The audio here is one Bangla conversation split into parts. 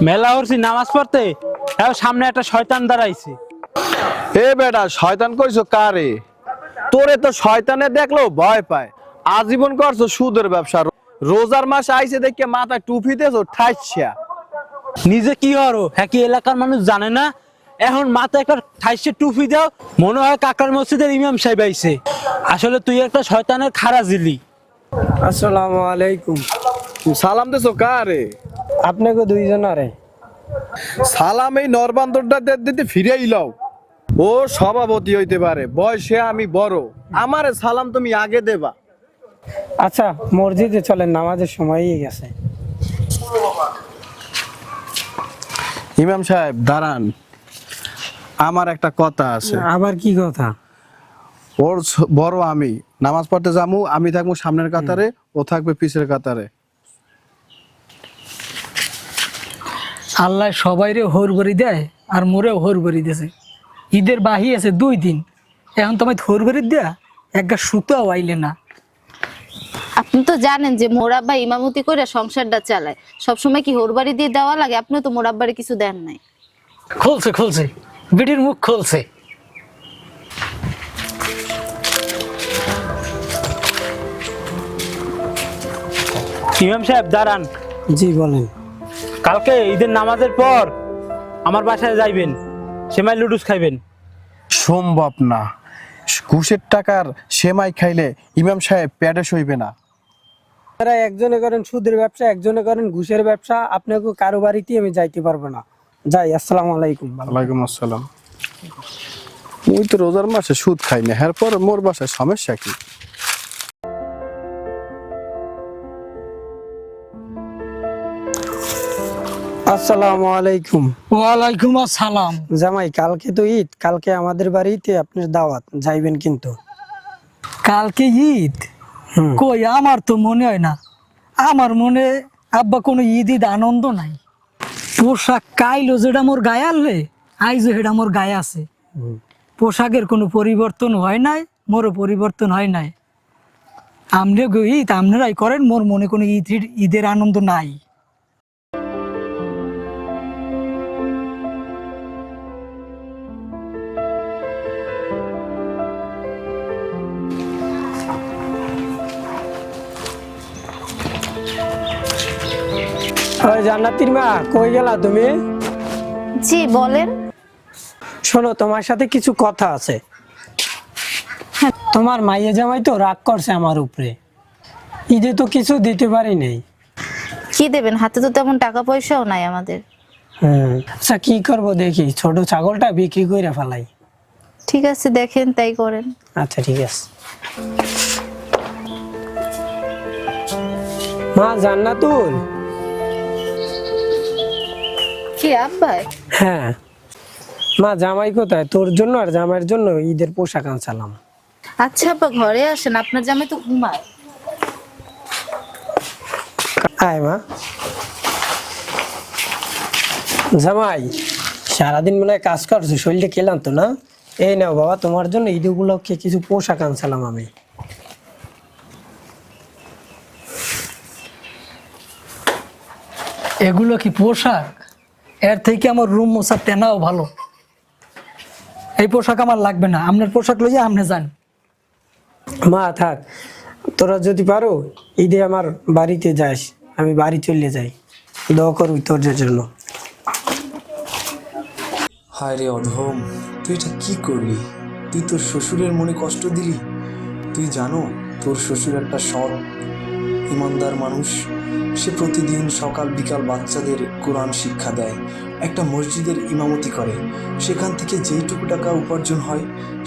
মেলা হরছি নামাজ পড়তে, সামনে একটা শয়তান দাঁড়াইছে। এ বেটা, শয়তান কইছো কারে? তোরে তো শয়তানে দেখলো ভয় পায়। আজীবন করছো সুদের ব্যবসা, রোজার মাস আইছে দেখে মাথায় টুপি দেছো ঠাইছা। নিজে কি হরো হ্যাঁ, কি এলাকার মানুষ জানে না? এখন মাথায় একটা ঠাইসে টুপি দাও, মনে হয় কাকার মসজিদের ইমাম সাহেব আইছে। আসলে তুই একটা শয়তানের খারা জিলি। আসসালামু আলাইকুম। সালাম দেছো কারে? আপনাকে দুইজন আরে সালাম এই নরবান্দরটা দিতে ফিরেই লও। ও সভাপতি হইতে পারে, বয়সে আমি বড়, আমারে সালাম তুমি আগে দেবা। আচ্ছা, মসজিদে চলেন, নামাজের সময় হয়ে গেছে। ইমাম সাহেব দাঁড়ান, আমার একটা কথা আছে। আবার কি কথা? ওর বড় আমি, নামাজ পড়তে যামু, আমি থাকবো সামনের কাতারে, ও থাকবে পিছের কাতারে। আল্লাহ সবাইরে হোর ভরি দেয় আর মোরেও হোর ভরি দিয়েছে। ঈদের বাহি আছে 2 দিন, এখন তোমায় হোর ভরি দেয়া একটা সুতাও আইলে না। আপনি তো জানেন যে মোরাব্বা ইমামতি করে সংসারটা চালায়, সবসময় কি হোরবাড়ি দিয়ে দেওয়া লাগে? আপনি তো মোরাব্বারে কিছু দেন নাই। খুলছে বিটির মুখ খুলছে। ইমাম সাহেব দাঁড়ান। জি বলেন। কালকে ঈদের নামাজের পর আমার বাসায় যাইবেন, সেমাই লুডুস খাইবেন। সম্ভব না, ঘুষের টাকার সেমাই খাইলে ইমাম সাহেব পেটে সইবে না। আপনারা একজনে করেন সুদের ব্যবসা, একজনে করেন ঘুষের ব্যবসা, আপনাকে কারো বাড়িতে আমি যাইতে পারবো না। যাই, আসসালামু আলাইকুম। ওয়ালাইকুম আসসালাম। মুই তো রোজার মাসে সুদ খাই না, এরপর মোর বাসায় সমস্যা কি? আসসালামু আলাইকুম। ওয়ালাইকুম আসসালাম। জামাই, কালকে তো ঈদ, কালকে আমাদের বাড়িতে আপনার দাওয়াত, যাইবেন কিন্তু। কালকে ঈদ? কই, আমার তো মনে হয় না। আমার মনে আব্বা কোনো ঈদ আনন্দ নাই। পোশাক কাইলো যেটা মোর গায়ে আনলে, আইজো সেটা মোর গায়ে আছে। পোশাকের কোনো পরিবর্তন হয় নাই, মোরও পরিবর্তন হয় নাই। আমনে ঈদ আপনারাই করেন, মোর মনে কোনো ঈদের আনন্দ নাই। ওই জান্নাতির মা, কই গেলা তুমি? জি বলেন। শোনো, তোমার সাথে কিছু কথা আছে। তোমার মাইয়া জামাই তো রাগ করছে আমার উপরে, ঈদে তো কিছু দিতে পারি নাই। কি দেবেন? হাতে তো তেমন টাকা পয়সাও নাই আমাদের। আচ্ছা, কি করব দেখি, ছোট ছাগলটা বিক্রি করে ফেলাই। ঠিক আছে, দেখেন তাই করেন। আচ্ছা ঠিক আছে। মা জান্নাতুল। কি আব্বা? হ্যাঁ মা, জামাই কোথায়? তোর জন্য আর জামাইয়ের জন্য ঈদের পোশাক আনছিলাম। আচ্ছা আব্বা, ঘরে আসেন, আপনার জামাই তো ঘুমায়। আয় মা। জামাই, সারাদিন মনে হয় কাজ করছো, শরীরটা খেলাম তো না? এই নাও বাবা, তোমার জন্য ঈদ উপলক্ষে কিছু পোশাক আনছিলাম আমি। এগুলো কি পোশাক? এর থেকে আমার রুম মোছা টেনাও ভালো। এই পোশাক আমার লাগবে না, আপনার পোশাক লইয়া আপনি যান। মা থাক, তোরা যদি পারো ঈদে আমার বাড়িতে যাস, আমি বাড়ি চলে যাই। দোয়া করবি তোর জন্য। হায় রে অধম, তুই এটা কি করলি? তুই তোর শ্বশুরের মনে কষ্ট দিলি। তুই জানো তোর শ্বশুর একটা সৎ ইমানদার মানুষ। সে প্রতিদিন সকাল বিকাল বাচ্চাদের কোরআন শিক্ষা দেয়, একটা মসজিদের ইমামতি করে। সেখান থেকে যেইটুকু টাকা উপার্জন হয়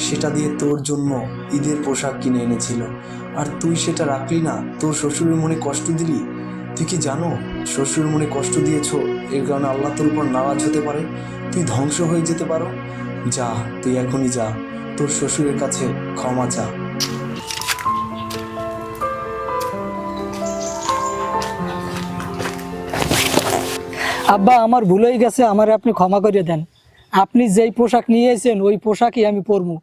সেটা দিয়ে তোর জন্য ঈদের পোশাক কিনে এনেছিল, আর তুই সেটা রাখলি না, তোর শ্বশুরের মনে কষ্ট দিলি। তুই কি জানো শ্বশুরের মনে কষ্ট দিয়েছো, এর কারণে আল্লাহ তোর উপর নারাজ হতে পারে, তুই ধ্বংস হয়ে যেতে পারো। যা, তুই এখনই যা, তোর শ্বশুরের কাছে ক্ষমা চা। আব্বা, আমার ভুল হয়ে গেছে, আমার আপনি ক্ষমা করে দেন। আপনি যেই পোশাক নিয়েছেন ওই পোশাকই আমি পরবো।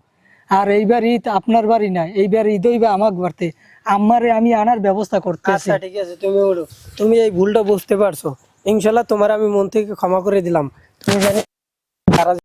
আর এইবার ঈদ আপনার বাড়ি না, এইবার ঈদ হইবে আমার বাড়িতে। আম্মারে আমি আনার ব্যবস্থা করতেছি। আচ্ছা ঠিক আছে, তুমি ওঠো। তুমি এই ভুলটা বুঝতে পারছো, ইনশাল্লাহ তোমার আমি মন থেকে ক্ষমা করে দিলাম। তুমি জানি